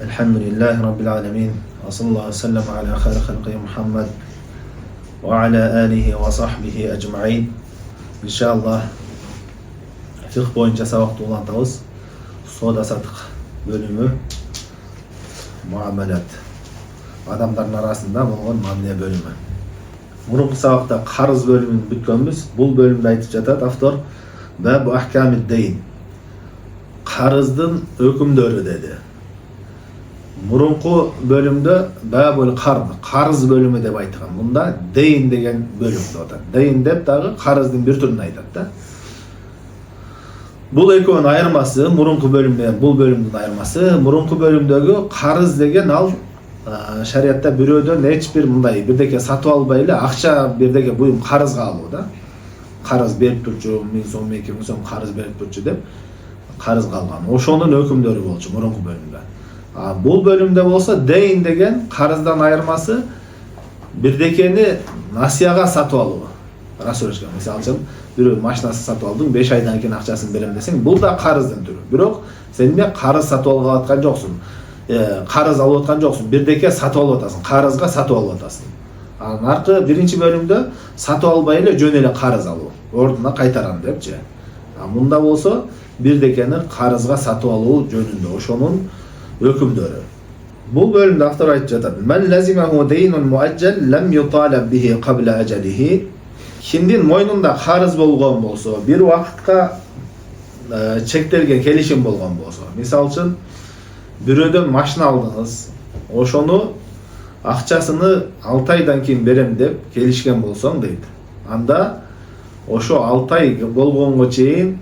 Elhamdülillahi Rabbil alemin. Ve sallallahu aleyhi ve sellem ala hayri halqi Muhammed ve ala alihi ve sahbihi ecma'in. İnşallah fiqh boyunca sabaqta ulantabız. Soda satık bölümü muamelat. Adamların arasında bolğon mamile bölümü. Murunqu sabaqta qarız bölümünü bütkönbüz. Bul bölümde aytıp jatat avtor Bab ahkamid deyn. Qarızdın hökümdörü dedi. Murunqu bölümde babul qarız bölümü dep aytkan. Bunda deyn degen bölüm atat. Deyn dep dagı qarızdın bir türünü aytat da. Bul ekönün ayırması, murunqu bölümden bul bölümdün ayırması, murunqu bölümdögü qarız degen al şariatта бирөөдөн эч бир мындай бирдеке сатып албай эле акча бирдеке буюм карызга алуу да. Карыз берип турчу, 1000 сом, 2000 сом карыз берип турчу деп карызга алган. Ошонун өкүмдөрү болчу мурунку бөлүмдө. Бул бөлүмдө болсо дейин деген карыздан айырмасы бирдекени насыяга сатып алуу. Расурышка мисалы үчүн бирөө машинасы сатып алдың, 5 айдан кийин акчасын берем десең, бул да карыздын түрү. Бирок сен эмне карыз сатып алып аткан жоксуң. Қарыз алып отқан жоқсың, бірдеке сатып алып отасың, қарызға сатып алып отасың. Нарқы бірінші бөлімде сатып албай эле жөн эле қарыз алуу, ордуна кайтарам депчи. Мында болсо бірдекени қарызға сатып алуу жөнүндө ошонун өкүмдөрү. Бул бөлүмдө автор айтып жатат: "Мен лазимаху дейнун муаджал лам юталаб бихи qabla ajalihi." Кимдин мойнунда қарыз болгон болсо, бир убакытка чектелген келишим болгон болсо, мисалы үчүн бирөөдөн машина алдыңыз, ошону акчасыны 6 айдан кийин берем деп келишкен болсоң дейт. Анда ошо 6 ай болгонго чейин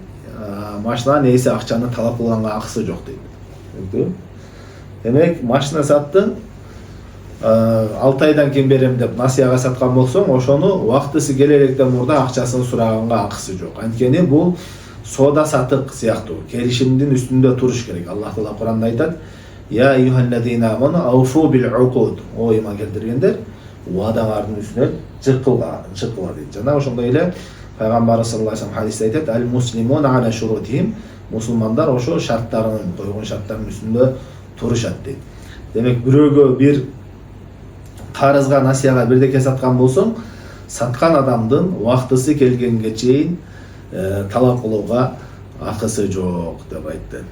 машинанын ээси акчаны талап кылганга акысы жок дейт. Демек, машина саттың, 6 айдан кийин берем деп насыяга саткан болсоң, ошону убактысы келе электен мурда акчасын сураганга акысы жок. Анткени бул сода сатык сыяктуу келишимдин үстүндө туруш керек. Аллах Таала Куранда айтат: "Я айюхаллазина аману ауфу бил уқуд." О иман келтиргендер, уадалардын үстүнө чыккыла дейт. Жана ошондой эле пайгамбар саллаллаху алейхи ва саллям хадисте айтат: "Ал муслимун ала шурутихим." Мусулмандар ошо шарттарын, койгон шарттардын үстүндө турушат дейт. Демек, бирөөгө бир карызга насыяга бирдеке саткан болсоң, саткан адамдын убактысы келгенге чейин талап кылууга акысы жок деп айтты.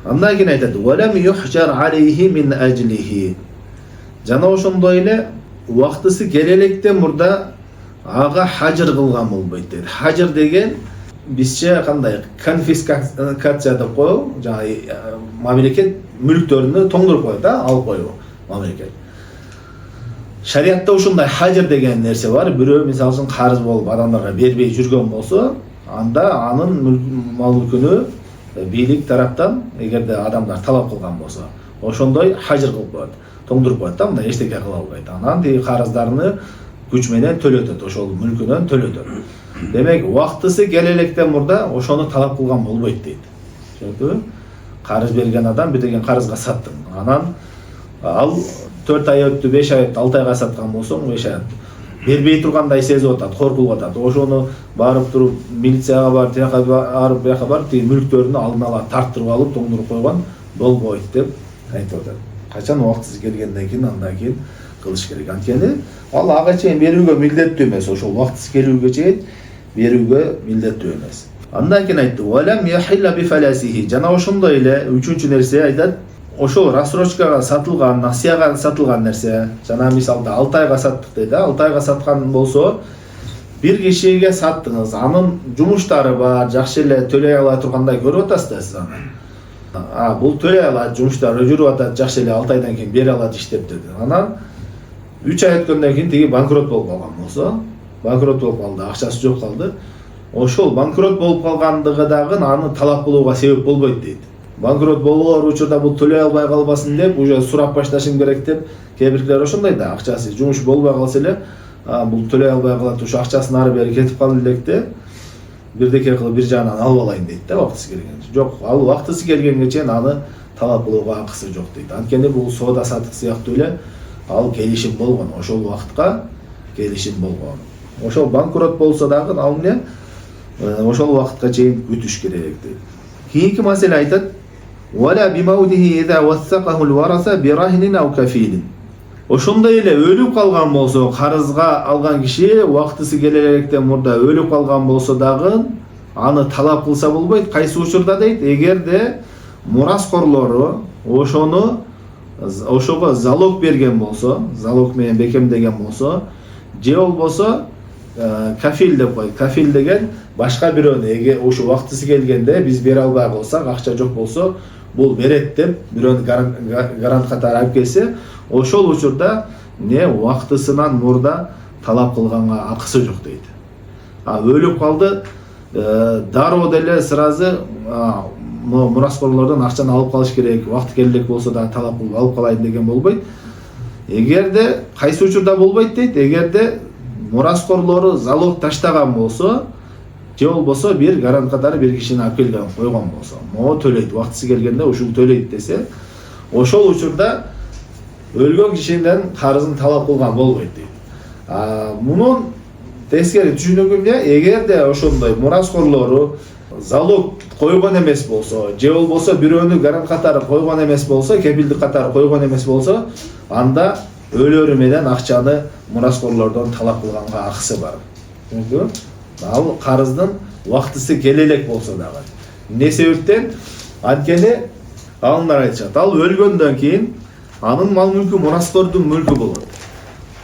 Андан кийин айтат: "Валам юхжар алейхи мин ажлихи." Жана ошондой эле убактысы келе электен мурда ага хажыр кылган болбойт дейт. Хажыр деген бизче кандай конфискация деп коебу, жана мамлекет мүлктөрүнү тоңдуруп коет да, алып коебу мамлекет. Шариатта ушундай хажыр деген нерсе бар. Бирөө мисалы үчүн карыз болуп адамдарга бербей жүргөн болсо, анда анын мал мүлкүнү бийлик тараптан эгерде адамдар талап кылган болсо, ошондой хажыр кылып коет, тоңдуруп коет да, мындай эчтеке кыла албайт. Анан тиги карыздарны күч менен төлөтөт, ошол мүлкүнөн төлөтөт. Демек, убактысы келе электен мурда ошону талап кылган болбойт дейт. Түшүнүктүбү? Карыз берген адам бир деген карызга саттың. Анан ал 4 ай өттү, 5 ай өттү, 6 айга саткан болсоң, 5 ай бербей тургандай сезип атат, коркулуп атат. Ошону барып туруп милицияга барып, тияка барып, бияка барып, тиги мүлктөрүнү алдын ала тарттырып алып, тоңдуруп койгон болбойт деп айтып атат. Качан убактысы келгенден кийин, андан кийин кылыш керек. Анткени ал ага чейин берүүгө милдеттүү эмес, ошол убактысы келүүгө чейин берүүгө милдеттүү эмес. Андан кийин айтты: "Валам яхилла би фаласихи." Жана ошондой эле үчүнчү нерсе айтат: ошол рассрочкага сатылган, насыяга сатылган нерсе, жана мисалда 6 айга саттык дейт, 6 айга саткан болсо, бир кишиге саттыңыз, анын жумуштары бар, жакшы эле төлөй ала тургандай көрүп атасыз да сиз аны. Бул төлөй алат, жумуштары жүрүп атат, жакшы эле 6 айдан кийин бере алат иштеп деди. Анан 3 ай өткөндөн кийин тиги банкрот болуп калган болсо, банкрот болуп калды, акчасы жок калды. Ошол банкрот болуп калгандыгы дагы аны талап кылууга себеп болбойт дейт. Банкрот болгон учурда бул төлөй албай калбасын деп, уже сурап башташым керек деп, кээ бирлер ошондой да, акчасы жумуш болбой калса эле, бул төлөй албай калат, ушу акчасын ары бери кетип калды электе, бирдеке кылып бир жагынан алып алайын дейт да, убактысы келгенче. Жок, ал убактысы келгенге чейин аны талап кылууга акысы жок дейт. Анткени бул соода сатык сыяктуу эле ал келишим болгон, ошол убакытка келишим болгон. Ошол банкрот болсо дагы ал эмне ошол убакытка чейин күтүш керек дейт. Кийинки маселе айтат: ولا بموته إذا وثقه الورثة برهن أو كفيل. Ошондой эле өлүп калган болсо, карызга алган киши убактысы келелектен мурда өлүп калган болсо дагы аны талап кылса болбойт. Кайсы учурда дейт? Эгерде мураскорлору ошого залог берген болсо, залог менен бекемдеген болсо, же болбосо кафил деп коет. Кафил деген башка бирөөнү эге ошо убактысы келгенде биз бере албай калсак, акча жок болсо, бул берет деп бирөөнү гарант катары алып келсе, ошол учурда не убактысынан мурда талап кылганга акысы жок дейт. Өлүп калды, дароо деле сразу мураскорлордон акчаны алып калыш керек, убакыт келек болсо да талап кылып алып калайын деген болбойт. Эгерде кайсы учурда болбойт дейт? Эгерде мураскорлору залог таштаган болсо, же болбосо бир гарант катары бир кишини алып келген койгон болсо, могу төлөйт, убактысы келгенде ушул төлөйт десе, ошол учурда өлгөн кишиден карызын талап кылган болбойт дейт. Мунун тескери түшүнүгү эмне? Эгерде ошондой мураскорлору залог койгон эмес болсо, же болбосо бирөөнү гарант катары койгон эмес болсо, кепилдик катары койгон эмес болсо, анда өлөрү менен акчаны мураскорлордон талап кылганга акысы бар. Түшүндүңүзбү? Ал карыздын убактысы келелек болсо дагы. Эмне себептен? Анткени алымдар айтышат, ал өлгөндөн кийин анын мал мүлкү мураскордун мүлкү болот.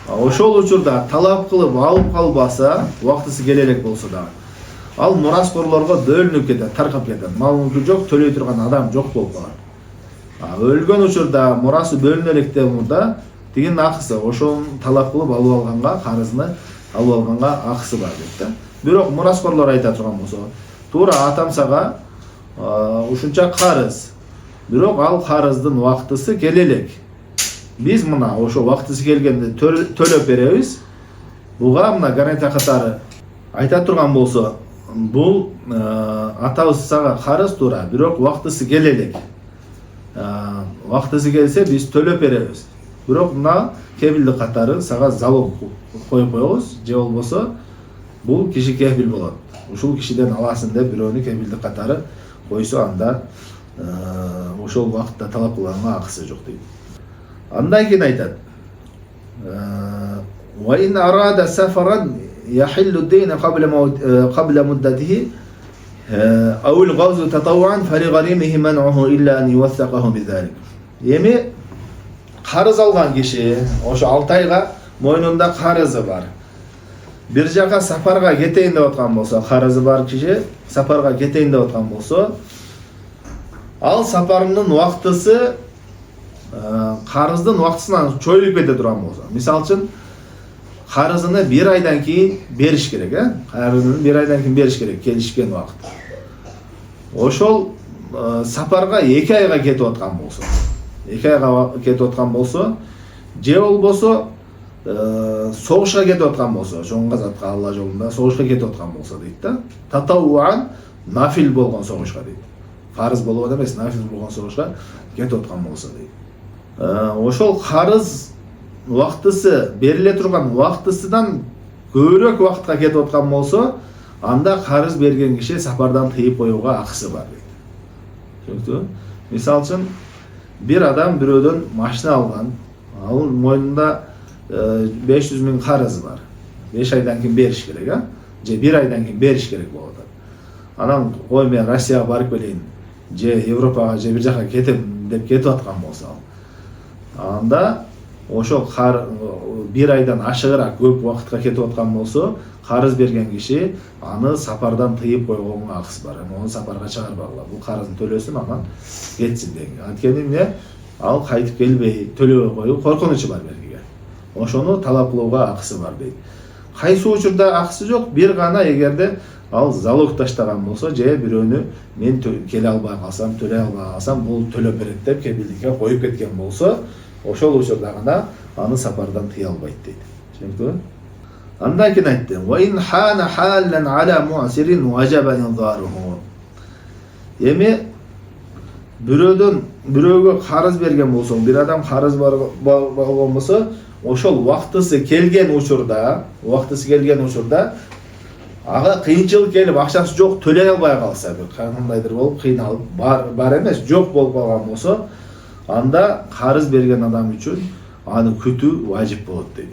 Ошол учурда талап кылып алып калбаса, убактысы келелек болсо дагы, ал мураскорлорго бөлүнүп кетет, таркап кетет. Мал мүлкү жок, төлөй турган адам жок болуп калат. Өлгөн учурда мурасы бөлүнө электен мурда тигин акысы, ошону талап кылып алып алганга, карызын алып алганга акысы бар дейт да. Бирок мураскорлор айта турган болсо, туура атамсага ушунча карыз. Бирок ал карыздын убактысы келелек. Биз мына ошо убактысы келгенде төлөп беребиз. Буга мына гарантия катары айта турган болсо, бул атабыз сага карыз туура, бирок убактысы келелек. Убактысы келсе биз төлөп беребиз. Бирок мына кепилдик катары сага залог коюп коебуз, же болбосо бул киши кепил болот. Ушул кишиден аласың деп бирөөнү кепилдик катары койсо, анда ошол убакытта талап кылганга акысы жок дейт. Андан кийин айтат: "Ва ин арада сафаран яхиллу дейна qabla muddatihi aw al-ghazw tatawwan fa li gharimihi man'uhu illa an yuwaththaqahu bizalik." Эми карыз алган киши ошо 6 айга мойнунда карызы бар. Бир жака сапарга кетейин деп аткан болсо, карызы бар киши сапарга кетейин деп аткан болсо, ал сапарынын убактысы карыздын убактысынан чоюлуп кете турган болсо, мисалы үчүн карызыны 1 айдан кийин бериш керек, карызыны 1 айдан кийин бериш керек, келишкен убакыт. Ошол сапарга 2 айга кетип аткан болсо, 2 айга кетип аткан болсо, же болбосо согушка кетип аткан болсо, жоңгазатка Алла жолунда согушка кетип аткан болсо дейт да. Татауан нафил болгон согушка дейт. Фарыз болгон эмес, нафил болгон согушка кетип аткан болсо дейт. Ошол карыз убактысы бериле турган убактысынан көбүрөөк убакытка кетип аткан болсо, анда карыз берген киши сапардан тыйып коюуга акысы бар дейт. Түшүнүктүбү? Мисалы үчүн бир адам бирөөдөн машина алган, ал мойнунда 500 000 карызы бар. 5 айдан кийин бериш керек, же 1 айдан кийин бериш керек болот. Анан кой мен Россияга барып келейин, же Европага, же бир жака кетем деп кетип аткан болсо, анда ошо 1 айдан ашыгыраак көп убакытка кетип аткан болсо, карыз берген киши аны сапардан тыйып койгонго акысы бар. Аны сапарга чыгарбагыла. Бул карыздын төлөсүн анан кетсин деген. Анткени эмне? Ал кайтып келбей, төлөбөй коюп коркунучу бар бергиге. Ошону талап кылууга акысы бар дейт. Кайсы учурда акысы жок? Бир гана эгерде ал залог таштаган болсо, же бирөөнү мен келе албай калсам, төлөй албай калсам, бул төлөп берет деп кепилдикке коюп кеткен болсо, ошол учурда гана аны сапардан тыя албайт дейт. Түшүнүктүбү? Андан кийин айтты: "Ва ин хана халан ala mu'sirin wajaba inzaruhu." Эми бирөөгө карыз берген болсо, бир адам карыз болгон болсо, ошол убактысы келген учурда Ага кыйынчылык келип акчасы жок төлөй албай калса, бир кандайдыр болуп кыйналып бар эмес, жок болуп калган болсо, анда карыз берген адам үчүн аны күтүү важип болот дейт.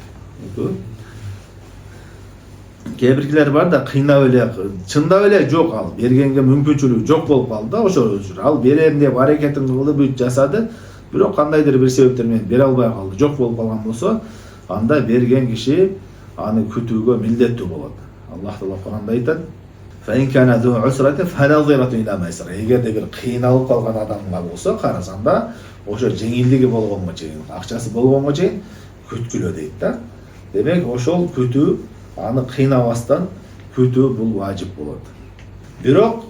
Кээ биркилер бар да кыйнап эле, чындап эле жок ал, бергенге мүмкүнчүлүгү жок болуп калды да, ошол үчүн ал берем деп аракетин кылып бүт жасады, бирок кандайдыр бир себептер менен бере албай калды, жок болуп калган болсо, анда берген киши аны күтүүгө милдеттүү болот. Аллах Таала Куранда айтат: "Фаин кана ду усрати фаназирату иля майсара." Эгерде бир кыйналып калган адамга болсо, карыз анда ошо жеңилдиги болгонго чейин, акчасы болгонго чейин күткүлө дейт да. Демек, ошол күтүү, аны кыйнабастан күтүү бул важип болот. Бирок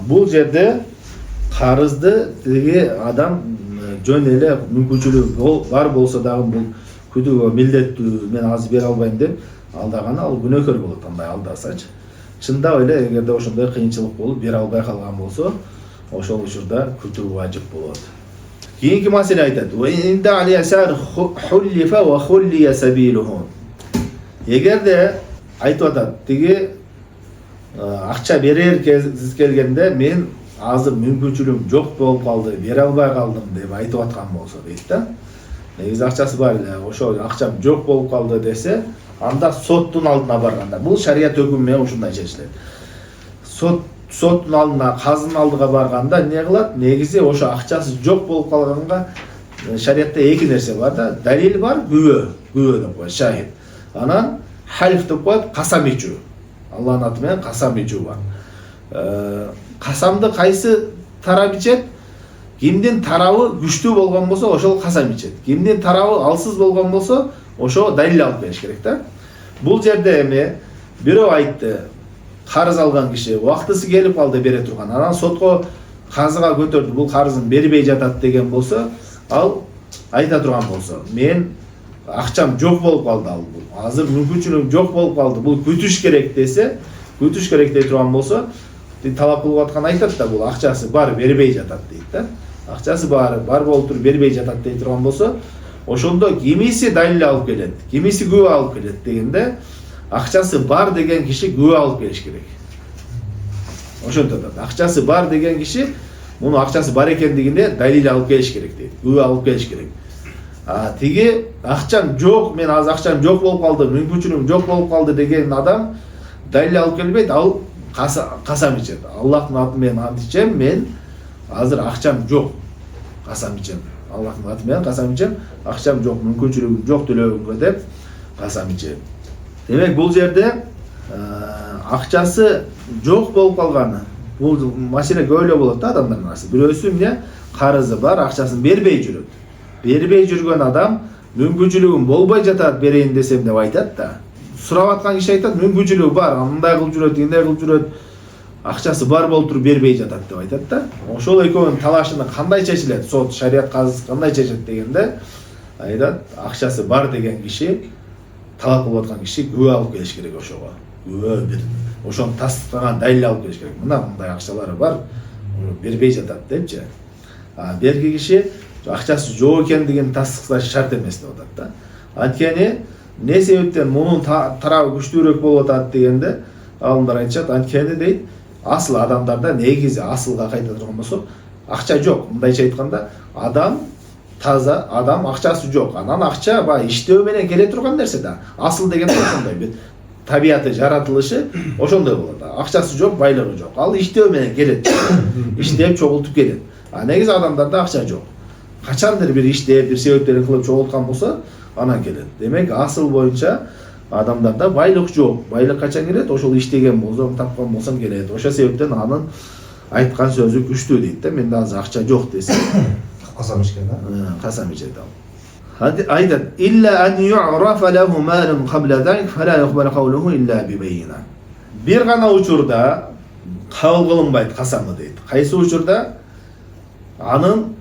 бул жерде карызды тиги адам жөн эле мүмкүнчүлүгү бар болсо дагы бул күтүүгө милдеттүү, мен азыр бере албайм деп алдаганы ал күнөөкөр болот, андай алдасачы. Чындап эле эгерде ошондой кыйынчылык болуп бере албай калган болсо, ошол учурда күтүү важип болот. Кийинки маселе айтат: "Ва инда алиясар хуллифа ва хуллия сабилуху." Эгерде айтып атат, тиги акча берер кез келгенде мен азыр мүмкүнчүлүгүм жок болуп калды, бере албай калдым деп айтып аткан болсо дейт да. Негизи акчасы бар эле, ошол акчам жок болуп калды десе, анда соттун алдына барганда, бул шарият өкүмү менен ушундай чечилет. Соттун алдына, казынын алдыга барганда эмне кылат? Негизи ошо акчасы жок болуп калганга шариятта эки нерсе бар да, далил бар, күбө деп коет, шахид. Анан халиф деп коет, касам ичүү. Аллахтын аты менен касам ичүү бар. Касамды кайсы тарап ичет? Кимдин тарабы күчтүү болгон болсо, ошол касам ичет. Кимдин тарабы алсыз болгон болсо, ошо далил алып бериш керек да. Бул жерде эми бирөө айтты, карыз алган киши убактысы келип калды бере турган. Анан сотко казыга көтөрдү, бул карызын бербей жатат деген болсо, ал айта турган болсо, мен акчам жок болуп калды, ал азыр мүмкүнчүлүгүм жок болуп калды, бул күтүш керек десе, күтүш керек дей турган болсо, талап кылып аткан айтат да, бул акчасы бар, бербей жатат дейт да. Акчасы бар болуп туруп бербей жатат дей турган болсо, ошондо кимиси далил алып келет, кимиси күбө алып келет дегенде, акчасы бар деген киши күбө алып келиш керек. Ошентип атат. Акчасы бар деген киши муну акчасы бар экендигине далил алып келиш керек дейт, күбө алып келиш керек. Тиги акчам жок, мен азыр акчам жок болуп калды, мүмкүнчүлүгүм жок болуп калды деген адам далил алып келбейт, ал касам ичет. Аллахтын аты менен ант ичем, мен азыр акчам жок, касам ичем. Аллахтын аты менен касам ичем, акчам жок, мүмкүнчүлүгүм жок төлөөгө деп касам ичем. Демек, бул жерде акчасы жок болуп калганы, бул маселе көп эле болот да адамдардын арасында. Бирөөсү эмне, карызы бар, акчасын бербей жүрөт. Бербей жүргөн адам мүмкүнчүлүгүм болбой жатат, берейин десем деп айтат да. Сурап аткан киши айтат, мүмкүнчүлүгү бар, мындай кылып жүрөт, мындай кылып жүрөт, акчасы бар болуп туруп бербей жатат деп айтат да. Ошол экөөнүн талашыны кандай чечилет? Сот, шарият казысы кандай чечет дегенде, айтат, акчасы бар деген киши, талап кылып аткан киши күбө алып келиш керек ошого. Күбө бир ошону тастыккан далил алып келиш керек. Мындай акчалары бар, бербей жатат депчи. Берги киши акчасы жок экендигин тастыкташ шарт эмес деп атат да. Анткени эмне себептен мунун тарабы күчтүүрөөк болуп атат дегенде, алымдар айтышат, анткени дейт, асыл адамдарда негизи асылга кайта турган болсо, акча жок. Мындайча айтканда, адам таза, адам акчасы жок. Анан акча баягы иштөө менен келе турган нерсе да. Асыл деген ошондой бир табияты, жаратылышы ошондой болот. Акчасы жок, байлыгы жок. Ал иштөө менен келет. Иштеп чогултуп келет. Негизи адамдарда акча жок. Качандыр бир иштеп, бир себептерин кылып чогулткан болсо, анан келет. Демек, асыл боюнча адамдарда байлык жок. Байлык качан келет? Ошол иштеген болсоң, тапкан болсоң келет. Ошол себептен анын айткан сөзү күчтүү дейт да. Менде азыр акча жок десе, касам ичкен да. Касам ичет ал. Айтат: "Илля ан ю'рафа лаху малун qabla zalik fala yuqbal qawluhu illa bi bayina." Бир гана учурда кабыл кылынбайт касамы дейт. Кайсы учурда? Анын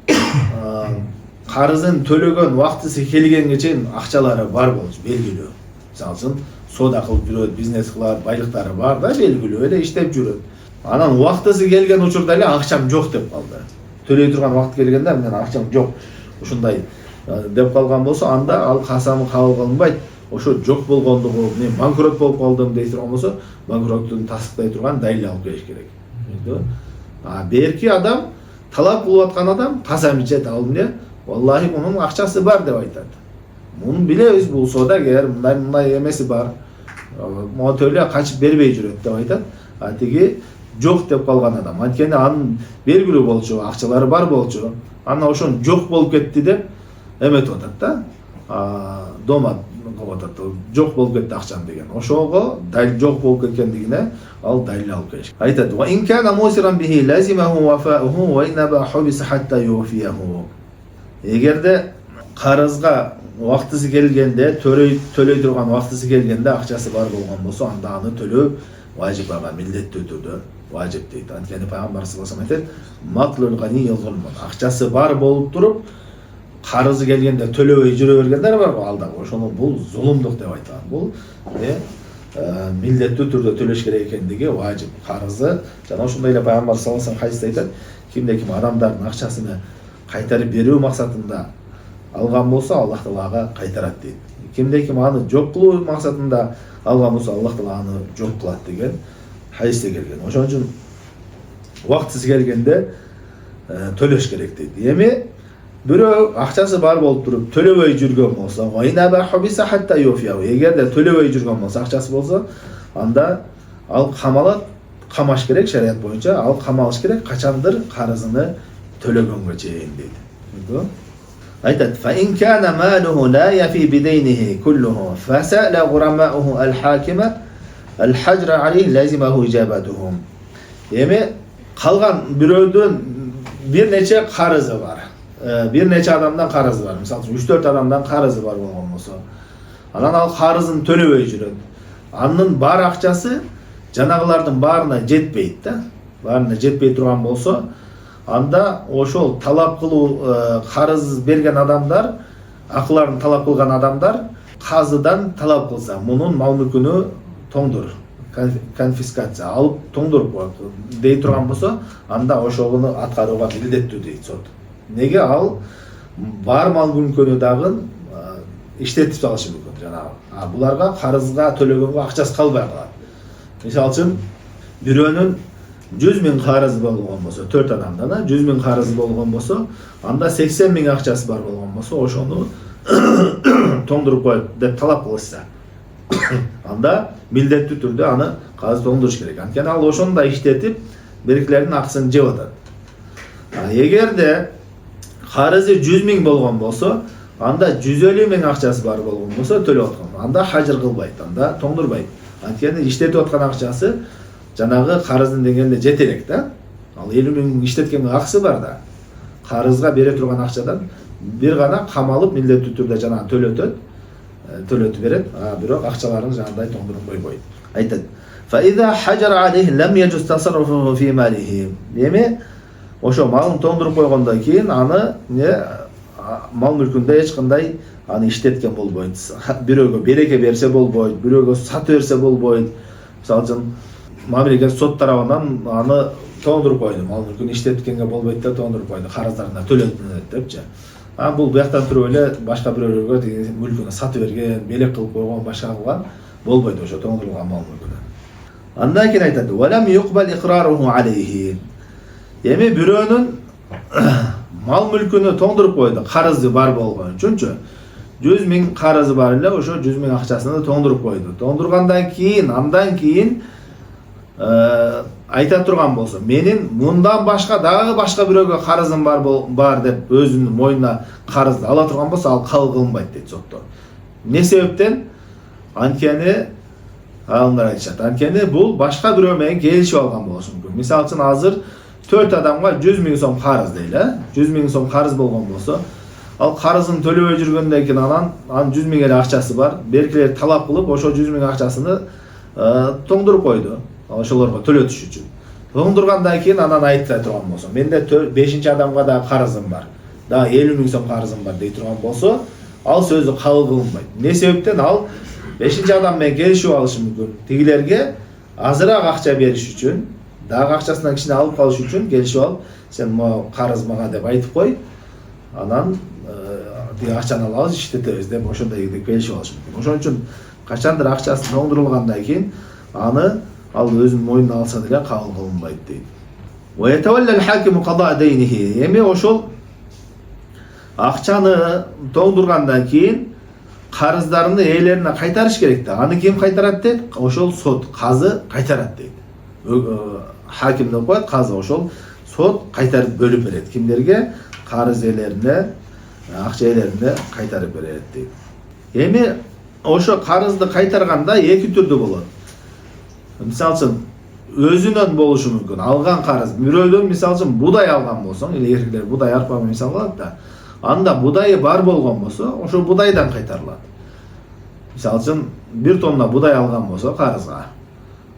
карызын төлөгөн убактысы келгенге чейин акчалары бар болчу, белгилүү. Мисалы үчүн соода кылып жүрөт, бизнес кылат, байлыктары бар да, белгилүү эле иштеп жүрөт. Анан убактысы келген учурда эле акчам жок деп калды. Төлөй турган убакыт келгенде мен акчам жок, ушундай деп калган болсо, анда ал касамы кабыл кылынбайт. ошо жок болгондугу, мен банкрот болуп калдым дей турган болсо, банкроттун тасдыктай турган далил алып келиш керек. Берки адам, талап кылып аткан адам таза мижет алдым эле, валлахи мунун акчасы бар деп айтат. Муну билебиз, бул соодагер, мындай эмеси бар. Монтө эле качып бербей жүрөт деп айтат. Тиги жок деп калган адам, анткени анын белгилүү болчу, акчалары бар болчу. Ана ошон жок болуп кетти деп эметип атат да. Дома кылып атат. Жок болуп кетти акчам деген. Ошого далил жок болуп кеткендигине ал далил алып келиш. Айтат: "Ва ин кана мусиран бихи лазимаху вафауху ва иннаба хубиса хатта юфияху." Эгерде карызга убактысы келгенде, төлөй турган убактысы келгенде акчасы бар болгон болсо, анда аны төлөө важип, ага милдеттүү түрдө важип дейт. Анткени пайгамбар саллаллаху алейхи ва саллям айтат: "Матлул гани зулмун." Акчасы бар болуп туруп, карызы келгенде төлөбөй жүрө бергендер бар го, алда ошону бул зулумдук деп айтылат. Бул милдеттүү түрдө төлөш керек экендиги важип. Карызы жана ошондой эле пайгамбар саллаллаху алейхи ва саллям хадисте айтат: "Кимде-ким адамдардын акчасын кайтарып берүү максатында алган болсо, Аллах Таала ага кайтарат дейт. Кимде-ким аны жок кылуу максатында алган болсо, Аллах Таала аны жок кылат" деген хадисте келген. Ошон үчүн убактысы келгенде төлөш керек дейт. Эми бирөө акчасы бар болуп туруп төлөбөй жүргөн болсо, эгерде төлөбөй жүргөн болсо, акчасы болсо, анда ал камалат, камаш керек шарият боюнча, ал камалыш керек качандыр карызыны төлөгөнгө чейин дейт. Айтат: "Фа ин кана малуху ла яфи бидейнихи куллуху, фасала гурамауху ал-хакима al-hajra alayhi lazimahу ijabatuhum." Эми калган бирөөдөн бир нече карызы бар. Бир нече адамдан карызы бар. Мисалы үчүн 3-4 адамдан карызы бар болгон болсо, анан ал карызын төлөбөй жүрөт. Анын бар акчасы жанагылардын баарына жетпейт да. Баарына жетпей турган болсо, анда ошол талап кылуу, карыз берген адамдар, акыларын талап кылган адамдар казыдан талап кылса, мунун мал мүлкүнү тоңдур, конфискация алып тоңдуруп коет дей турган болсо, анда ошону аткарууга милдеттүү дейт сот. Неге? Ал бар мал мүлкүнү дагы иштетип салышы мүмкүн жанагы. Буларга карызга төлөгөнгө акчасы калбай калат. Мисалы үчүн бирөөнүн 100 000 карызы болгон болсо, 4 адамдан 100 000 карызы болгон болсо, анда 80 000 акчасы бар болгон болсо, ошону тоңдуруп коет деп талап кылышса, анда милдеттүү түрдө аны казы тоңдуруш керек. Анткени ал ошондо иштетип беркилердин акысын жеп атат. Эгерде карызы 100 000 болгон болсо, анда 150 000 акчасы бар болгон болсо, төлөп аткан, анда хажыр кылбайт, анда тоңдурбайт. Анткени иштетип аткан акчасы жанагы карыздын деңгээлине жете элек да. Ал 50 000 иштеткенге акысы бар да. Карызга бере турган акчадан бир гана камалып милдеттүү түрдө жанагы төлөтүп берет, бирок акчаларын жанагындай тоңдуруп койбойт. Айтат: "Фа иза хажара алейхи лам яджуз тасарруфу фи малихи." Эми ошо малын тоңдуруп койгондон кийин аны мал мүлкүндө эч кандай аны иштеткен болбойт. Бирөөгө береке берсе болбойт, бирөөгө сатып берсе болбойт. Мисалы үчүн мамлекет сот тарабынан аны тоңдуруп койду, мал мүлкүн иштеткенге болбойт деп тоңдуруп койду, карыздарына төлөтүнөт депчи. Бул бияктан туруп эле башка бирөөлөргө мүлкүн сатып берген, белек кылып койгон, башка кылган болбойт ошо тоңдурулган мал мүлкүнө. Андан кийин айтат: "Валам юқбал иқраруху алейхи." Эми бирөөнүн мал мүлкүнө тоңдуруп койду, карызы бар болгон үчүнчү. 100 000 карызы бар эле, ошо 100 000 акчасын тоңдуруп койду. Тоңдургандан кийин, андан кийин айта турган болсо, менин мындан башка дагы башка бирөөгө карызым бар деп өзүнүн мойнуна карызды ала турган болсо, ал кабыл кылынбайт дейт сотто. Не себептен? Анткени алымдар айтышат. Анткени бул башка бирөө менен келишип алган болушу мүмкүн. Мисалы үчүн азыр 4 адамга 100 000 сом карыз дейли, 100 000 сом карыз болгон болсо, ал карызын төлөбөй жүргөндөн кийин анан 100 000 эле акчасы бар. Беркилер талап кылып, ошо 100 000 акчасын тоңдуруп койду. Ошолорго төлөтүш үчүн. Тоңдургандан кийин анан айта турган болсо, менде 5-чи адамга да карызым бар, да 50 000 сом карызым бар дей турган болсо, ал сөзү кабыл кылынбайт. Не себептен? Ал 5-чи адам менен келишип алышы мүмкүн. Тигилерге азыраак акча бериш үчүн, дагы акчасынан кичине алып калыш үчүн келишип алып, сен могу карыз мага деп айтып кой. Анан тиги акчаны алабыз, иштетебиз деп ошондой келишип алышы мүмкүн. Ошон үчүн качандыр акчасы тоңдурулгандан кийин аны ал өзүнүн мойнуна алса деле кабыл кылынбайт дейт. Ва ятавалла ал-хакиму када дейнихи. Эми ошол акчаны тоңдургандан кийин карыздарын ээлерине кайтарыш керек да. Аны ким кайтарат дейт? Ошол сот, казы кайтарат дейт. Хаким деп коет, казы ошол сот кайтарып бөлүп берет. Кимдерге? Карыз ээлерине, акча ээлерине кайтарып берет дейт. Эми ошо карызды кайтарганда эки түрдүү болот. Мисалы үчүн өзүнөн болушу мүмкүн. Алган карыз, бирөөдөн мисалы үчүн будай алган болсоң, или эркектер будай арпа мисал алат да. Анда будайы бар болгон болсо, ошо будайдан кайтарылат. Мисалы үчүн 1 тонна будай алган болсо карызга,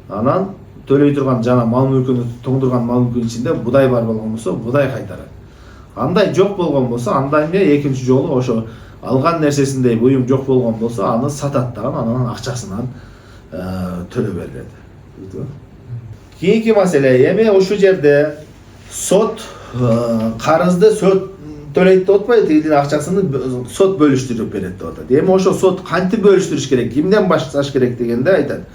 анан төлөй турган жана мал мүлкүнү тоңдурган мал мүлкүнүн ичинде будай бар болгон болсо, будай кайтарат. Андай жок болгон болсо, анда эмне экинчи жолу ошо алган нерсесиндей буюм жок болгон болсо, аны сатат дагы, анан акчасынан төлөп берилет. Кийинки маселе, эми ушул жерде сот карызды сот төлөйт деп атпайбы, тигидин акчасын сот бөлүштүрүп берет деп атат. Эми ошо сот кантип бөлүштүрүш керек, кимден башташ керек дегенде айтат.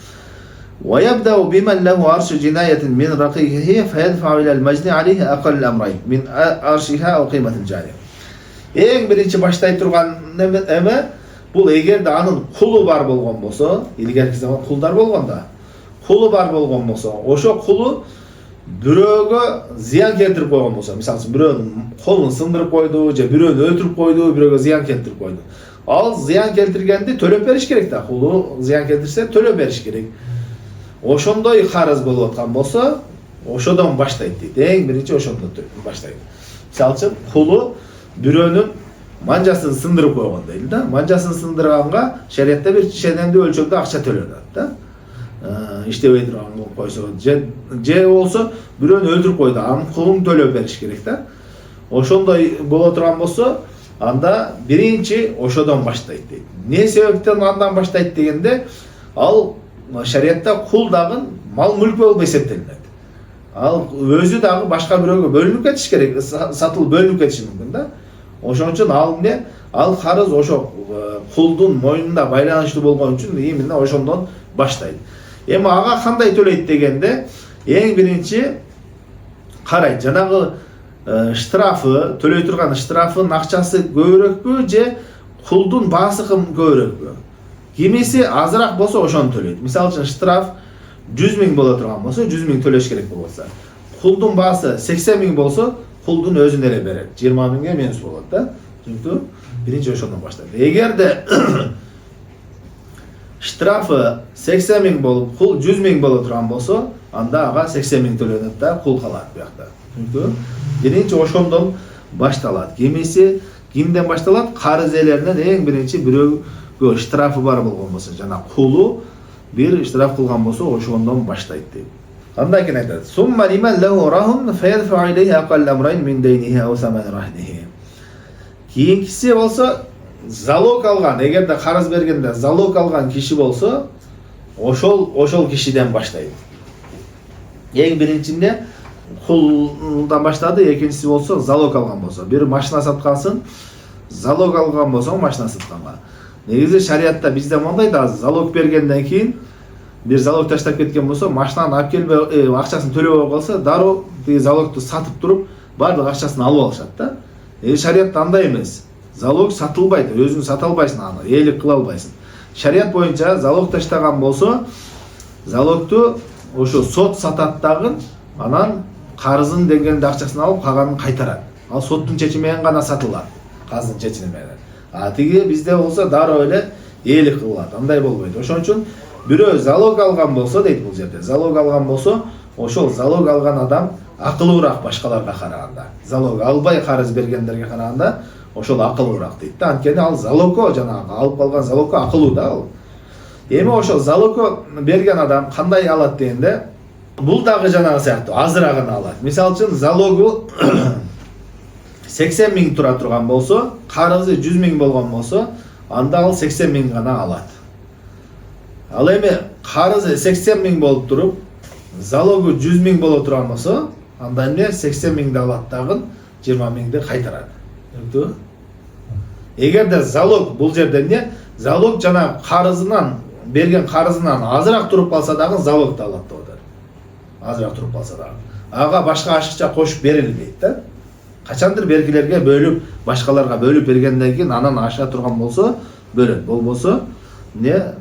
Wa yabda'u biman lahu arshu jinayatin min raqiqihi fayadfa'u ila al-majni 'alayhi aqall al-amrayn min arshiha aw qimati al-jari. Эң биринчи баштай турган эме бул эгерде анын кулу бар болгон болсо, илгерки заман кулдар болгон да. Кулу бар болгон болсо, ошо кулу бирөөгө зыян келтирип койгон болсо, мисалы үчүн бирөөнүн колун сындырып койду, же бирөөнү өлтүрүп койду, бирөөгө зыян келтирип койду. Ал зыян келтиргенди төлөп бериш керек да. Кулу зыян келтирсе төлөп бериш керек. Ошондой карыз болуп аткан болсо, ошодон баштайт дейт. Эң биринчи ошондон баштайт. Мисалы үчүн кулу бирөөнүн манжасын сындырып койгон дейли да. Манжасын сындырганга шариатта бир ченемдүү өлчөмдө акча төлөнөт да. Иштебей турган койсо, же болсо бирөөнү өлтүрүп койду, анын кулун төлөп бериш керек да. Ошондой боло турган болсо, анда биринчи ошодон баштайт дейт. Не себептен андан баштайт дегенде, ал шариатта кул дагы мал мүлк болуп эсептелинет. Ал өзү дагы башка бирөөгө бөлүнүп кетиш керек, сатылып бөлүнүп кетиши мүмкүн да. Ошон үчүн ал эмне? Ал карыз ошо кулдун мойнунда байланыштуу болгон үчүн именно ошондон баштайт. Эми ага кандай төлөйт дегенде, эң биринчи карайт, жанагы штрафы, төлөй турган штрафынын акчасы көбүрөкпү же кулдун баасы көбүрөкпү? Кимиси азыраак болсо ошону төлөйт. Мисалы үчүн штраф 100 000 боло турган болсо, 100 000 төлөш керек болсо. Кулдун баасы 80 000 болсо, кулдун өзүнө эле берет. 20 000ге менус болот да. Түшүнүктүбү? Биринчи ошондон баштайт. Эгерде штрафы 80 000 болуп, кул 100 000 боло турган болсо, анда ага 80 000 төлөнөт да, кул калат буякта. Түшүнүктүбү? Биринчи ошондон башталат. Кимден башталат? Карыз ээлеринен эң биринчи бирөөгө штрафы бар болгон болсо, жана кулу бир штраф кылган болсо, ошондон баштайт дейт. Андан кийин айтат: "Сумма лиман лаху рахун файадфa'u ilayhi aqall amrayn min daynihi aw saman rahnihi." Кийинкиси болсо, залог алган, эгерде карыз бергенде залог алган киши болсо, ошол кишиден баштайт. Эң биринчинде кулдан баштады, экинчиси болсо залог алган болсо, бир машина саткансын, залог алган болсо машина сатканга. Негизи шариатта бизде мондай да, залог бергенден кийин бир залог таштап кеткен болсо, машинаны алып келбей, акчасын төлөбөй калса, дароо тиги залогду сатып туруп, баардык акчасын алып алышат да. Шариатта андай эмес. Залог сатылбайт, өзүң сата албайсың аны, ээлик кыла албайсың. Шариат боюнча залог таштаган болсо, залогду ошо сот сатат дагы, анан карызын деңгээлинде акчасын алып, калганын кайтарат. Ал соттун чечими менен гана сатылат, каздын чечими менен. Тиги бизде болсо дароо эле ээлик кылат, андай болбойт. Ошон үчүн бирөө залог алган болсо дейт бул жерде. Залог алган болсо, ошол залог алган адам акылуураак башкаларга караганда. Залог албай карыз бергендерге караганда ошол акылуураак дейт да. Анткени ал залогко, жанагы алып калган залогко акылуу да ал. Эми ошол залогко берген адам кандай алат дегенде, бул дагы жанагы сыяктуу азыраагын алат. Мисалы үчүн залогу 80 000 тура турган болсо, карызы 100 000 болгон болсо, анда ал 80 000 гана алат. Ал эми карызы 80 000 болуп туруп, залогу 100 000 боло турган болсо, анда эмне 80 000 алат дагы 20 000 кайтарат. Түшүнүктүбү? Эгерде залог бул жерде эмне? Залог жана карызынан берген карызынан азыраак туруп калса дагы залогду алат деп атат. Азыраак туруп калса дагы. Ага башка ашыкча кошуп берилбейт да. Качандыр бергилерге бөлүп, башкаларга бөлүп бергенден кийин анан аша турган болсо бөлөт. Болбосо эмне?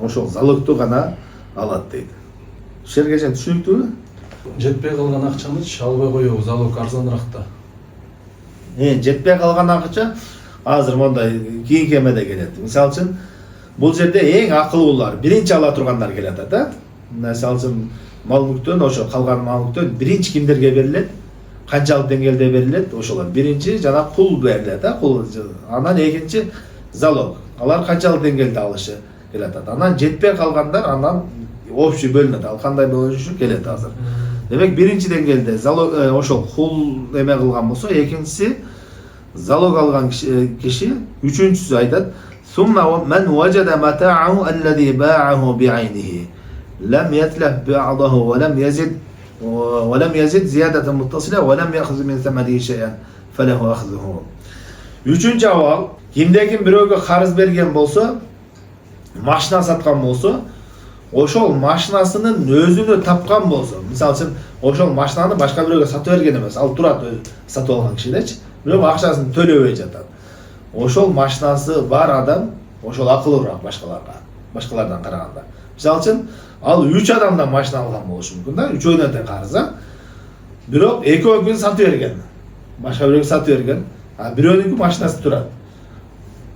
Ошол залогду гана алат дейт. Шергежен түшүнүктүүбү? Жетпей калган акчаны албай коюу залог арзаныраак да. Жетпей калган акча азыр мондай кийинки эмеде келет. Мисалы үчүн бул жерде эң акылуулар, биринчи ала тургандар келет да. Мисалы үчүн мал мүлктөн ошо калган мал мүлктөн биринчи кимдерге берилет? Канчалык деңгээлде берилет? Ошолор биринчи жана кул берилет да, кул. Анан экинчи залог. Алар канчалык деңгээлде алышы келет. Анан жетпей калгандар анан общий бөлүнөт. Ал кандай бөлүнүшү келет азыр. Демек биринчи деңгээлде залог ошол кул эме кылган болсо, экинчиси залог алган киши, үчүнчүсү айтат: "Сумма man wajada mata'ahu alladhi ba'ahu bi'aynihi lam yatlaf ba'dahu wa lam yazid ziyadatan muttasila wa lam ya'khudh min thamanihi shay'an falahu akhdhuhu." Үчүнчү абал, кимде-ким бирөөгө карыз берген болсо, машина саткан болсо, ошол машинасынын өзүнө тапкан болсо, мисалы үчүн ошол машинаны башка бирөөгө сатып берген эмес, ал турат сатып алган кишидечи, бирок акчасын төлөбөй жатат. Ошол машинасы бар адам ошол акыллуураак башкалардан караганда. Мисалы үчүн ал 3 адамдан машина алган болушу мүмкүн да, үчөөнө тең карыза. Бирок экөөгө сатып берген. Башка бирөөгө сатып берген. А бирөөнүнкү машинасы турат.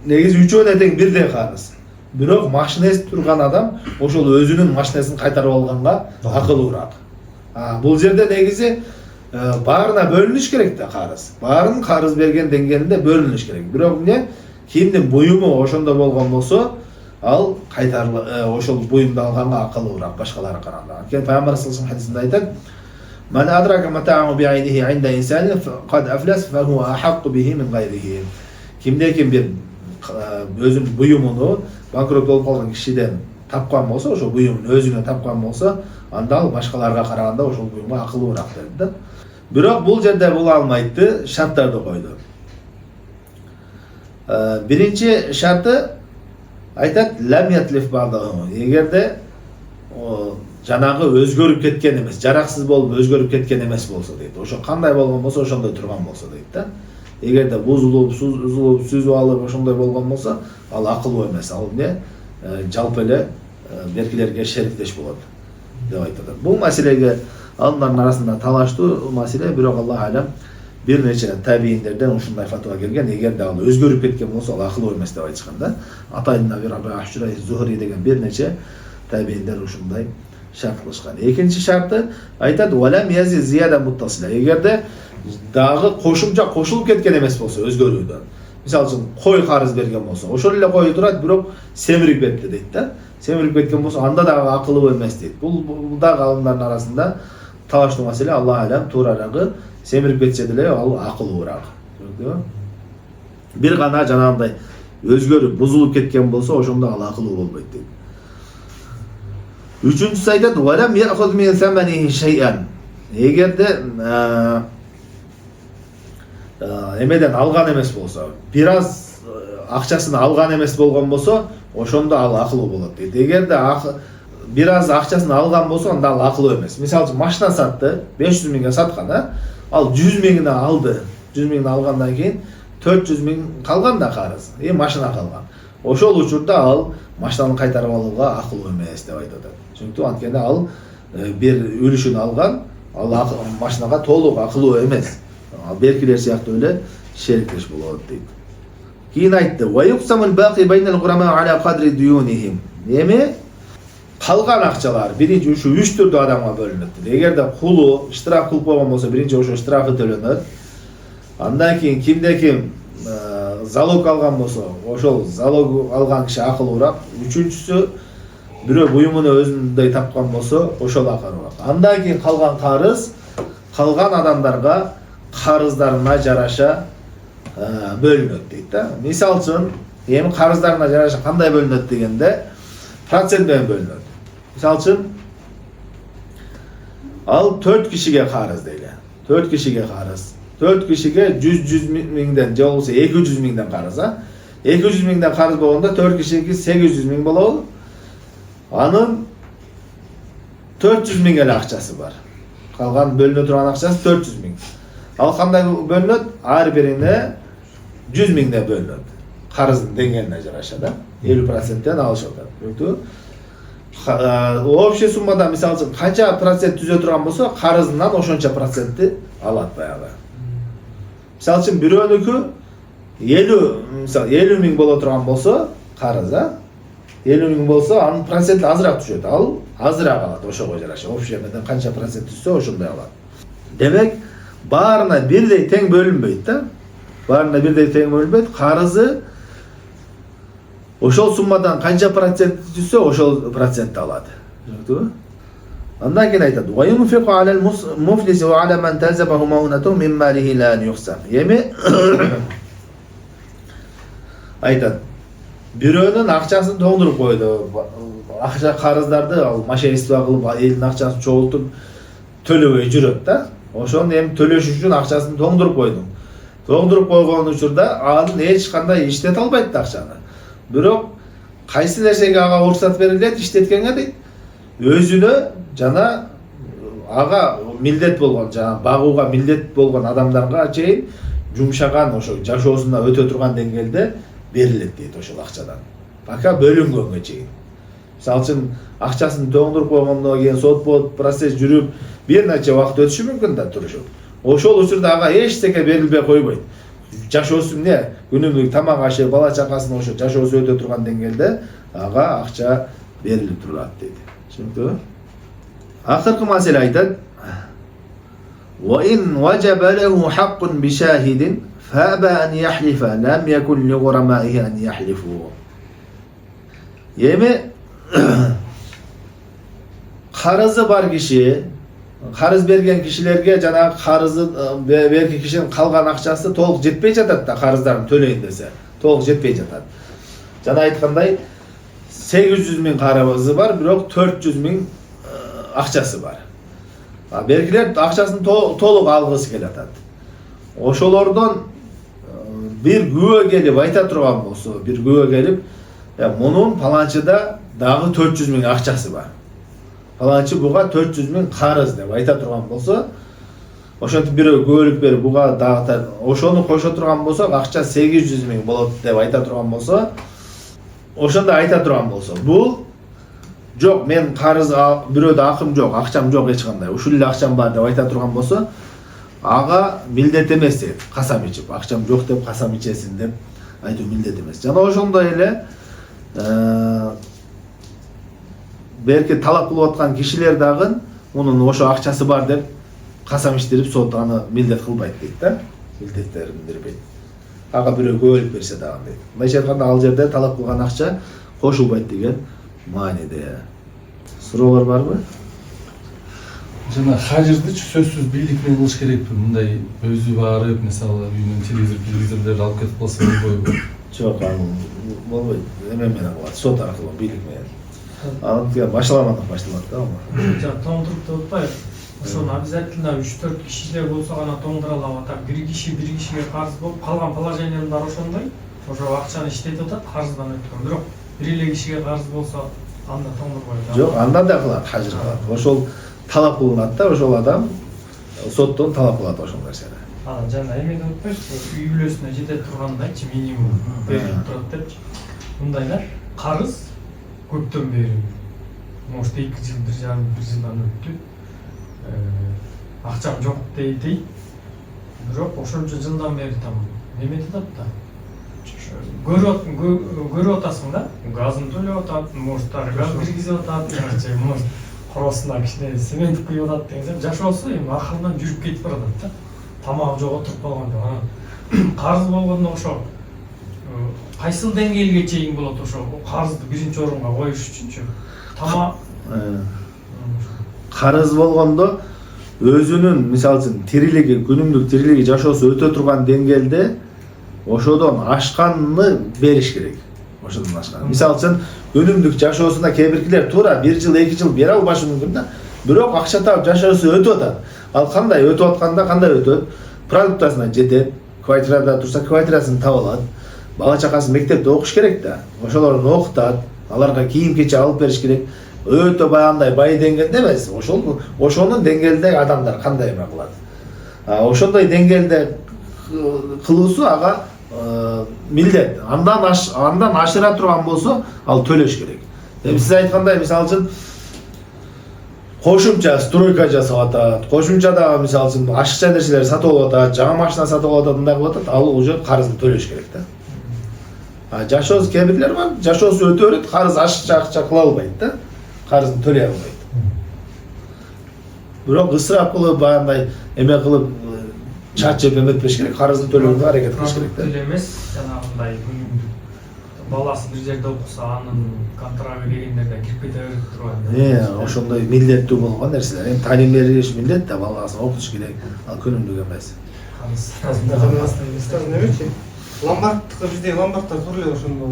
Негизи үчөөнө тең бирдей карыз. Бирок машинасы турган адам ошол өзүнүн машинасын кайтарып алганга акыллуураак. Бул жерде негизи баарына бөлүнүш керек да карыз. Баарын карыз берген деңгээлинде бөлүнүш керек. Бирок эмне? Кимдин буюму ошондо болгон болсо, ал кайтарып ошол буюмду алганга акыллуураак башкаларга караганда. Анткени Пайгамбар саллаллаху алейхи вассалам айтат: "Ман адрака мата'у би'айниhi 'инда инсанин qad aflas fa huwa ahaqqu bihi min ghayrihi." Кимде-ким бир өзүнүн буюмуну банкрот болуп калган кишиден тапкан болсо, ошол буюмун өзүнө тапкан болсо, анда ал башкаларга караганда ошол буюмга акыллуураак деди да. Бирок бул жерде бул алмайды, шарттарды койду. Биринчи шарты айтат: "Лам ятлиф бa'dahu." Эгерде жанагы өзгөрүп кеткен эмес, жараксыз болуп өзгөрүп кеткен эмес болсо дейт. Ошо кандай болгон болсо, ошондой турган болсо дейт да. Эгерде бузулуп, сүзүп алып ошондой болгон болсо, ал акылуу эмес. Ал эмне? Жалпы эле беркилерге шериктеш болот деп айтат. Бул маселеге алымдардын арасында талаштуу маселе, бирок Аллах алам бир нече табииндерден ушундай фатва келген. Эгерде ал өзгөрүп кеткен болсо, ал акылуу эмес деп айтышкан да. Атайын Наби Ашура Зухри деген бир нече табииндер ушундай шарт кылышкан. Экинчи шарты айтат: "Валам язи зияда муттасила." Эгерде дагы кошумча кошулуп кеткен эмес болсо өзгөрүүдөн. Мисалы үчүн кой карыз берген болсо, ошол эле кой турат, бирок семирип кетти дейт да. Семирип кеткен болсо, анда дагы акылуу эмес дейт. Бул дагы алымдардын арасында талаштуу маселе. Аллах алам туурарагы семирип кетсе деле ал акылуураак. Бир гана жанагындай өзгөрүп, бузулуп кеткен болсо, ошондо ал акылуу болбойт дейт. Үчүнчүсү айтат: "Валам яхуз мин саманиhi shay'an." Эгерде эмеден алган эмес болсо, бир аз акчасын алган эмес болгон болсо, ошондо ал акылуу болот дейт. Эгерде бир аз акчасын алган болсо, анда ал акылуу эмес. Мисалы үчүн машина сатты, 500 миңге саткан, ал 100 миңине алды. 100 миңине алгандан кийин 400 миң калган да карыз. Машина калган. Ошол учурда ал машинаны кайтарып алууга акылуу эмес деп айтат. Чөнтү анткени ал бир үлүшүн алган, ал машинага толук акылуу эмес. Беркилер сыяктуу эле шериктеш болот дейт. Кийин айтты: "Ва юқсамул бақи байнал гурама аля қадри дуюнихим." Эми калган акчалар биринчи ушу 3 түрдүү адамга бөлүнөт. Эгерде кулу штраф кылып койгон болсо, биринчи ошо штрафы төлөнөт. Андан кийин кимде-ким залог алган болсо, ошол залог алган киши акылуураак. Үчүнчүсү бирөө буюмуну өзүндөй тапкан болсо, ошол акылуураак. Андан кийин калган карыз калган адамдарга карыздарына жараша бөлүнөт дейт да. Мисалы үчүн, эми карыздарына жараша кандай бөлүнөт дегенде, процент менен бөлүнөт. Мисалы үчүн, ал 4 кишиге карыз дейли. 4 кишиге карыз. 4 кишиге 100 миңден же болбосо 200 миңден карыз, 200 миңден карыз болгондо 4 кишиники 800 миң болобу. Анын 400 миң эле акчасы бар. Калган бөлүнө турган акчасы 400 миң. Ал кандай бөлүнөт? Ар бирине 100 миңден бөлүнөт. Карыздын деңгээлине жараша да. 50%тен алышат. Түшүнүктүбү? Общий суммада мисалы үчүн канча процент түзө турган болсо, карызынан ошонча процентти алат баягы. Мисалы үчүн бирөөнүкү 50 миң боло турган болсо, карыз 50 миң болсо, анын проценти азыраак түшөт. Ал азыраак алат ошого жараша. Общий менен канча процент түзсө, ошондой алат. Демек, баарына бирдей тең бөлүнбөйт да. Баарына бирдей тең бөлүнбөйт. Карызы ошол суммадан канча процент түзсө, ошол процентти алат. Түшүндүңбү? Андан кийин айтат: "Ва юнфиqu 'alal muflis wa 'ala man tazabahu ma'unatu min malihi la yuhsam." Эми айтат: бирөөнүн акчасын тоңдуруп койду. Акча карыздарды ал мошенничество кылып, элдин акчасын чогултуп төлөбөй жүрөт да. Ошону эми төлөш үчүн акчасын тоңдуруп койдум. Тоңдуруп койгон учурда анын эч кандай иштете албайт да акчаны. Бирок кайсы нерсеге ага уруксат берилет иштеткенге дейт. Өзүнө жана ага милдет болгон, жана багууга милдет болгон адамдарга чейин жумшаган ошо жашоосуна өтө турган деңгээлде берилет дейт ошол акчадан. Пока бөлүнгөнгө чейин. Мисалы үчүн акчасын тоңдуруп койгондон кийин сот болуп, процесс жүрүп, бир нече убакыт өтүшү мүмкүн да турушуп. Ошол учурда ага эчтеке берилбей койбойт. Жашоосу эмне? Күнүмдүк тамак ашы, бала чакасын ошо жашоосу өтө турган деңгээлде ага акча берилип турат дейт. Түшүнүктүбү? Акыркы маселе айтат: "Wa in wajaba lahu haqqun bi shahidin فأبى أن يحلف لم يكن لغرمائه أن يحلفوا." Эми карызы бар киши, карыз берген кишилерге жана карызы берген кишинин калган акчасы толук жетпей жатат да, карыздарын төлөйүн десе, толук жетпей жатат. Жана айткандай 800 миң карызы бар, бирок 400 миң акчасы бар. Бергилер акчасын толук алгысы келатат. Ошолордон бир күбө келип айта турган болсо, бир күбө келип, мунун паланчыда дагы 400 миң акчасы бар. Паланчы буга 400 миң карыз деп айта турган болсо, ошентип бирөө күбөлүк берип буга дагы ошону кошо турган болсо, акча 800 миң болот деп айта турган болсо, ошондо айта турган болсо, бул жок, мен карыз бирөөдө акым жок, акчам жок эч кандай, ушул эле акчам бар деп айта турган болсо, ага милдет эмес дейт, касам ичип, акчам жок деп касам ичесин деп айтуу милдет эмес. Жана ошондой эле берки талап кылып аткан кишилер дагы мунун ошо акчасы бар деп касам иштирип сот аны милдет кылбайт дейт да, милдеттерин бербейт. Ага бирөө күбөлүк берсе дагы дейт. Мындайча айтканда ал жерде талап кылган акча кошулбайт деген мааниде. Суроолор барбы? Жана хажырды сөзсүз бийлик менен кылыш керекпи? Мындай өзү барып, мисалы, үйүнөн телевизордорду алып кетип калса болбойбу? Жок, аны болбойт. Эме менен кылат, сот аркылуу бийлик менен. Аны башталамадык да. Жана тоңдуруп деп атпайбы? Ошону обязательно 3-4 кишилер болсо гана тоңдура алат. Так бир кишиге карыз болуп, калган положениянын баары ошондой. Ошо акчаны иштетип атат, карыздан өткөн. Бирок бир эле кишиге карыз болсо, анда тоңдурбайт. Жок, анда да кылат, хажыр кылат. Ошол талап кылынат да, ошол адам соттон талап кылат ошол нерсени. Жана эме деп атпайбы, үй бүлөсүнө жете тургандайчы минимум берилип турат депчи. Мындайда карыз көптөн бери, может 2 жыл, 1 жылдан өттү. Акчам жок дейт. Бирок ошончо жылдан бери там неметип атат да. Көрүп атасың да, газын төлөп атат, может газ киргизип атат, может коросуна кичине цемент куюп атат деген. Жашоосу эми акырынан жүрүп кетип баратат да. Тамагы жок отуруп калганда. Анан карыз болгондо ошо кайсыл деңгээлге чейин болот ошо карызды биринчи орунга коюш үчүнчү? Тамак Карыз болгондо өзүнүн мисалы үчүн тирилиги, күнүмдүк тирилиги, жашоосу өтө турган деңгээлде ошодон ашканны бериш керек. Ошодон ашкан. Мисалы үчүн күнүмдүк жашоосуна кээ биркилер туура 1 жыл, 2 жыл бере албашы мүмкүн да. Бирок акча таап жашоосу өтүп атат. Ал кандай өтүп атканда кандай өтөт? Продуктасына жетет, квартирада турса квартирасын таап алат. бала чакасы мектепте окуш керек да. Ошолорду окутат, аларга кийим кече алып бериш керек. Өтө баягындай бай деңгээлде эмес. Ошонун деңгээлдеги адамдар кандай эме кылат. Ошондой деңгээлде кылуусу ага милдет. Андан ашыра турган болсо, ал төлөш керек. Сиз айткандай, мисалы үчүн кошумча стройка жасап атат, кошумча дагы мисалы үчүн ашыкча нерселер сатып алып атат, жаңы машина сатып алып атат, мындай кылып атат, ал уже карызды төлөш керек да. Жашоосу кээ бирлер бар, жашоосу өтө берет, карыз ашыкча кыла албайт да. Карызын төлөй албайт. Бирок ысырап кылып, баягындай эме кылып чачып эметпеш керек, карызын төлөөгө аракет кылыш керек да. Эмес, жанагындай баласы бир жерде окуса, анын контрагы дегендерде кирип кете берип турган. Ошондой милдеттүү болгон нерселер. Эми талим бериш милдет да, баласын окутуш керек. Ал күнүмдүк эмес. Немечи? Ломбардтыкы бизде ломбардтар турле ошондо.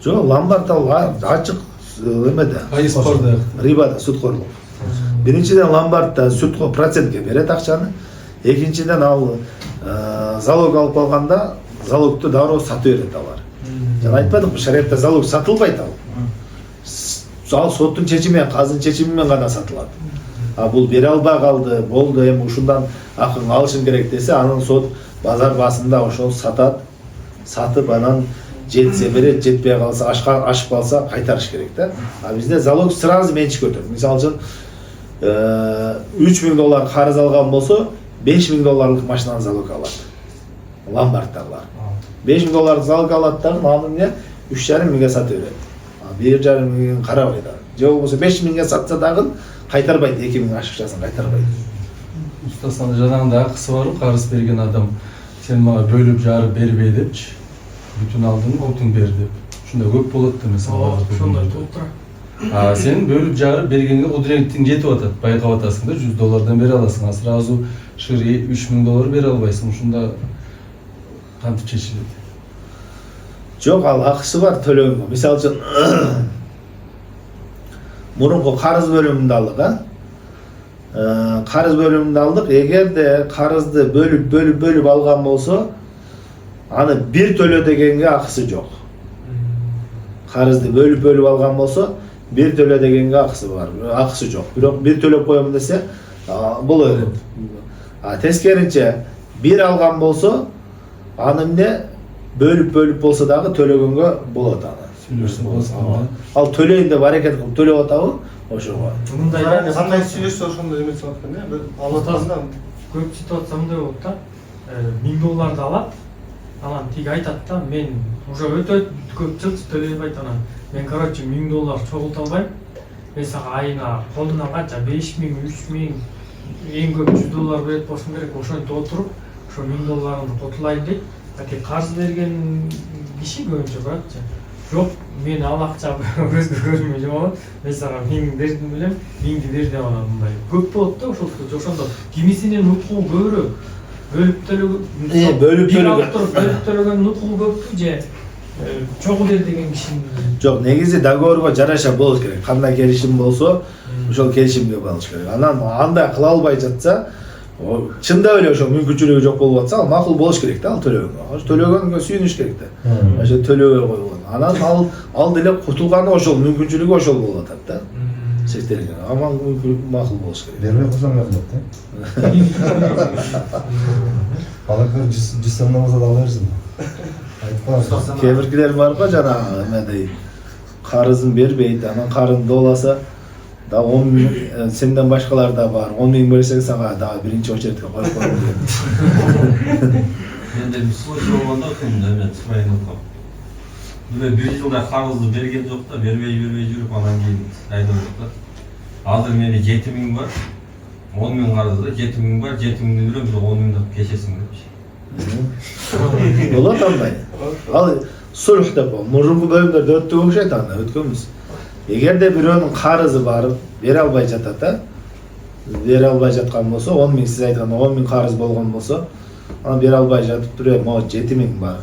Жок, ломбард ал ачык эмеде. Айыс бар да. Рибада сүткөрлүк. Биринчиден ломбардда сүткө процентке берет акчаны. Экинчиден ал залог алып калганда залогду дароо сатып берет алар. Жана айтпадыкпы, шариатта залог сатылбайт ал. Ал соттун чечими, казын чечими менен гана сатылат. Бул бере албай калды, болду, эми ушундан акын алышым керек десе, анын сот базар басында ошол сатат, сатып анан жетсе берет, жетпей калса, ашып калса кайтарыш керек да. Бизде залог сразу менчик өтөт. Мисалы үчүн $3000 карыз алган болсо, $5000 машинаны залог алат. Ломбардтагылар. $5000 залог алат да, анын эмне 3,5 миңге сатып берет. 1,5 миңин карабайт. Же болбосо 5 миңге сатса дагы кайтарбайт, 2 миң ашыкчасын кайтарбайт. Устасында жанагындай акысы бар, карыз берген адам сен мага бөлүп жарып бербей депчи. Бүтүн алдың, отун бер деп. Ушунда көп болот да мисалы. Ошондой болуп турат. Сен бөлүп жарып бергенге кудуреттиң жетип атат, байкап атасың да, $100 бере аласың. Сразу шири $3000 бере албайсың. Ушунда кантип чечилет? Жок, ал акысы бар төлөгөнгө. Мисалы үчүн мурунку карыз бөлүмүндө алдык, карыз бөлүмүндө алдык. Эгерде карызды бөлүп алган болсо, аны бир төлө дегенге акысы жок. Карызды бөлүп алган болсо, бир төлө дегенге акысы бар, акысы жок. Бирок бир төлөп коем десе, боло берет. Тескеринче, бир алган болсо, аны эмне бөлүп болсо дагы төлөгөнгө болот аны. Ал төлөйүн деп аракет кылып төлөп атабы? Ошого. Мындай Кандай сүйлөшсө ошондой эмес болот экен, алатасында көп ситуация мындай болот да. $1000 алат, анан тиги айтат да, мен уже өтө көп жыл төлөй албайт анан. Мен короче $1000 чогулта албайм. Мен сага айына колунан канча 5000, 3000, эң көп $100 берет болушум керек. Ошентип отуруп, ошо $1000 котулайын дейт. Карыз берген киши көбүнчө баратчы. Жок, мен ал акча көзгө көрүнбөй жок. Мен сага 1000 бердим билем, 1000 бер деп анан мындай. Көп болот да ошондо. Кимисинин укугу көбүрөөк. Бөлүп төлөгөн укугу көппү же чогуу бер деген кишинин. Жок, негизи договорго жараша болуш керек. Кандай келишим болсо, ошол келишимге балыш керек. Анан андай кыла албай жатса, чындап эле ошо мүмкүнчүлүгү жок болуп атса, ал макул болуш керек да, ал төлөгөнгө. Төлөгөнгө сүйүнүш керек да. Ошо төлөөгө коюлган. Анан ал деле кутулганы ошол мүмкүнчүлүгү ошол болуп атат да. Сектелген. Ама макул болуш керек. бербей койсоң да. Алакыр жисем намаза да алырсың. Айтпа. Кебиркилер бар го жанагы эмедей карызын бербейт, анан карыз доласа да 10 миң, сенден башкалар да бар. 10 миң берсең сага дагы биринчи очередке коюп коём деген. Менде бир случай болгондо эме Исмаиловго. Бир жылда карызды берген жок да, бербей жүрүп анан кийин айдалып атат. Азыр менде 7 миң бар. 10 миң карызда 7 миң бар, 7 миңди берем, бирок 10 миңди кечесиң депчи. Болот андай. Ал сулх деп мурунку бөлүмдөрдө өттүк окшойт анда өткөнбүз. Эгерде бирөөнүн карызы бар, бере албай жатат да. Бере албай жаткан болсо, 10 миң сиз айткан 10 миң карыз болгон болсо, аны бере албай жатып туруп, могу 7 миң бар.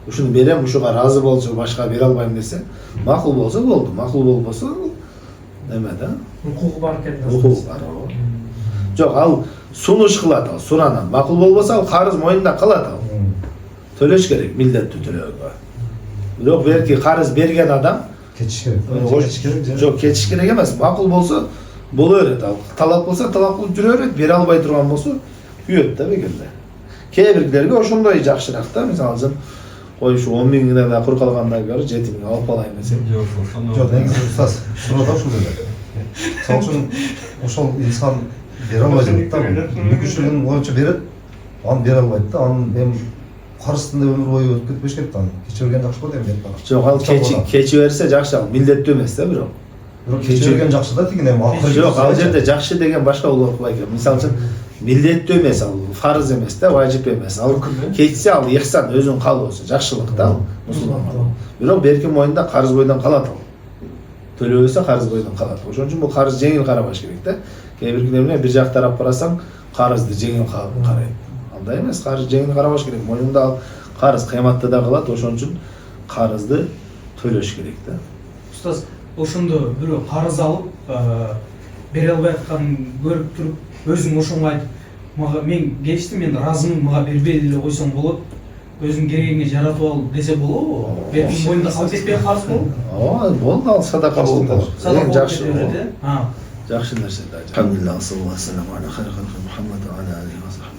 Ушуну берем, ушуга разы болчу, башка бере албайм десе, макул болсо болду. Макул болбосо эме да. Укугу бар экен. Укугу бар. Жок, ал сунуш кылат ал, суранат. Макул болбосо ал карыз моюнда калат ал. Төлөш керек, милдеттүү төлөөгө. Бирок берки карыз берген адам Keçiş gerek. Geçiş gerek. жок кетиш керек эмес. Макул болсо боло берет ал. Талап болсо талап кылып жүрө берет, бере албай турган болсо күйөт да бекерде. Кээ бирлерге ошондой жакшыраак да. Мисалы үчүн кой ушу 10 000 да кур калгандан көрө 7 000 алып алайын десем. Жоқ, ошону. Жоқ, негізі ұстаз, сұрада ушул эле. Мисалы үчүн ошол инсан бере албай жатат да. Мүмкүнчүлүгүн боюнча берет, аны бере албайт да. Анын мен карыздын өмүр бою өтүп кетпеш керек да. Кече берген жакшы го дейм деп бар. Жок, ал кечи берсе жакшы, ал милдеттүү эмес да бирок. Бирок кече берген жакшы да деген эми акыры. Жок, ал жерде жакшы деген башка болот экен. Мисалы үчүн милдеттүү эмес, ал фарыз эмес да, важип эмес. Ал кетсе ал ихсан өзүнүн калыбысы, жакшылык да ал мусулман. Бирок берки моюнда карыз бойдон калат ал. Төлөбөсө карыз бойдон калат. Ошон үчүн бул карыз жеңил карабаш керек да. Кээ биркилер менен бир жак тарап карасаң, карызды жеңил карайт. Андай эмес, карыз жеңил карабаш керек. Моюнда ал карыз кыяматта да калат, ошон үчүн карызды төлөш керек да. Устаз, ошондо бирөө карыз алып, бере албай атканын көрүп туруп, өзүң ошоңго айтып, мага мен кечтим, мен ыраазымын, мага бербей эле койсоң болот. Өзүң керегиңе жаратып ал десе болобу? Беркин боюнда калып кетпей карыз болобу? Ооба, болду, ал садака болду. Садака Жакшы. жакшы. Жакшы нерсе да. Алхамдулилlah, саллаллаху алейхи ва саллям ала хайр халқи Мухаммад ва ала алейхи ва сахбиhi.